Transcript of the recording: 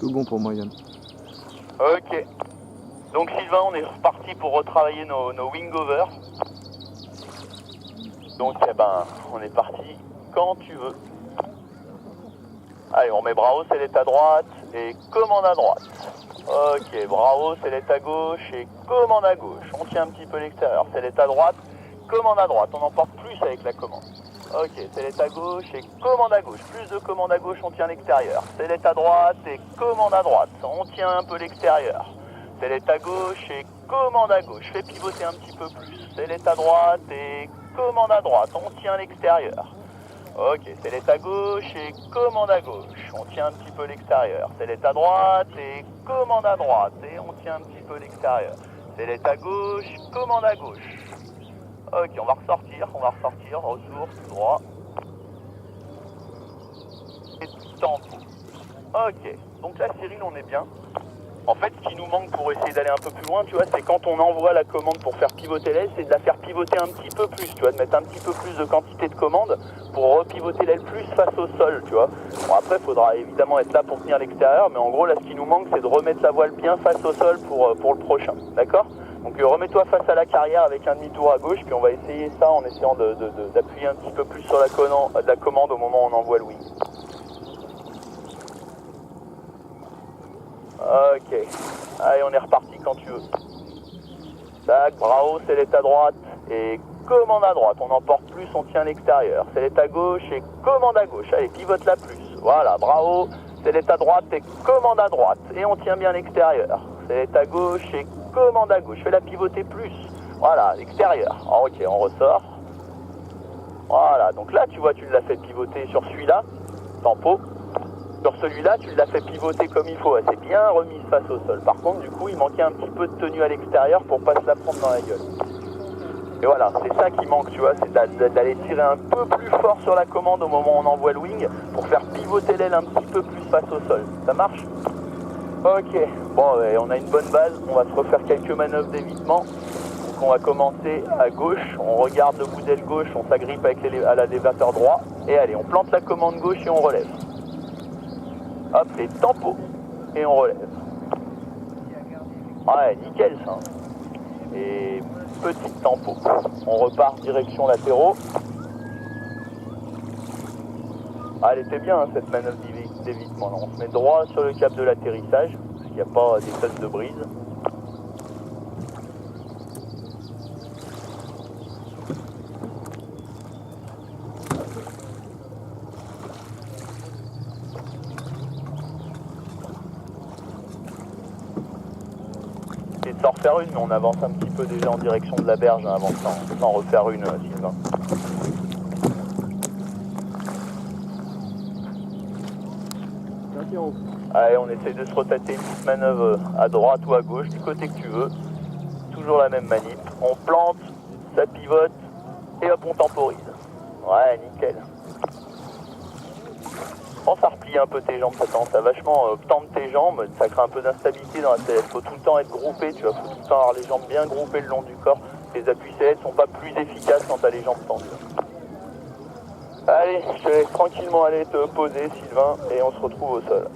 Tout bon pour moi, Yann. Ok. Donc Sylvain, on est reparti pour retravailler nos wingovers. Donc eh ben, on est parti quand tu veux. Allez, on met Bravo, sellette à droite et commande à droite. Ok, Bravo, sellette à gauche et commande à gauche. On tient un petit peu l'extérieur. Sellette à droite, commande à droite. On emporte plus avec la commande. Ok, sellette à gauche et commande à gauche. Plus de commande à gauche, on tient l'extérieur. Sellette à droite et commande à droite. On tient un peu l'extérieur. Sellette à gauche et commande à gauche. Fais pivoter un petit peu plus. Sellette à droite et commande à droite. On tient l'extérieur. Ok, sellette à gauche et commande à gauche. On tient un petit peu l'extérieur. Sellette à droite et commande à droite. Et on tient un petit peu l'extérieur. Sellette à gauche, commande à gauche. Ok, on va ressortir, retour, tout droit. Et tempo. Ok, donc là Cyril, on est bien. En fait, ce qui nous manque pour essayer d'aller un peu plus loin, tu vois, c'est quand on envoie la commande pour faire pivoter l'aile, c'est de la faire pivoter un petit peu plus, tu vois, de mettre un petit peu plus de quantité de commande pour repivoter l'aile plus face au sol, tu vois. Bon, après, il faudra évidemment être là pour tenir l'extérieur, mais en gros, là, ce qui nous manque, c'est de remettre la voile bien face au sol pour le prochain, d'accord? Donc, remets-toi face à la carrière avec un demi-tour à gauche, puis on va essayer ça en essayant d'appuyer un petit peu plus sur la commande au moment où on envoie le wing. Ok, allez, on est reparti quand tu veux. Tac, Bravo, sellette à droite et commande à droite. On emporte plus, on tient l'extérieur. Sellette à gauche et commande à gauche. Allez, pivote la plus. Voilà, Bravo, sellette à droite et commande à droite. Et on tient bien l'extérieur. Sellette à gauche et commande à gauche. Fais la pivoter plus. Voilà, l'extérieur. Ok, on ressort. Voilà, donc là, tu vois, tu l'as fait pivoter sur celui-là. Tempo. Sur celui-là, tu l'as fait pivoter comme il faut, elle s'est bien remise face au sol. Par contre, du coup, il manquait un petit peu de tenue à l'extérieur pour pas se la prendre dans la gueule. Et voilà, c'est ça qui manque, tu vois, c'est d'aller tirer un peu plus fort sur la commande au moment où on envoie le wing pour faire pivoter l'aile un petit peu plus face au sol. Ça marche? Ok, bon, on a une bonne base, on va se refaire quelques manœuvres d'évitement. Donc on va commencer à gauche, on regarde le bout d'aile gauche, on s'agrippe avec à l'élévateur droit. Et allez, on plante la commande gauche et on relève. Hop, et tempo. Et on relève. Ouais, nickel ça. Et petit tempo. On repart direction latéraux. Ah, elle était bien hein, cette manœuvre d'évitement. On se met droit sur le cap de l'atterrissage, parce qu'il n'y a pas des tonnes de brise. De s'en refaire une, mais on avance un petit peu déjà en direction de la berge hein, avant sans refaire une, Sylvain. Allez, on essaye de se rotater une petite manœuvre à droite ou à gauche, du côté que tu veux. Toujours la même manip. On plante, ça pivote, et hop, on temporise. Ouais, nickel. Pense à replier un peu tes jambes, ça tend à vachement tendre tes jambes, ça crée un peu d'instabilité dans la sellette. Faut tout le temps être groupé, tu vois, faut tout le temps avoir les jambes bien groupées le long du corps. Les appuis sellettes sont pas plus efficaces quand t'as les jambes tendues. Allez, je te laisse tranquillement aller te poser, Sylvain, et on se retrouve au sol.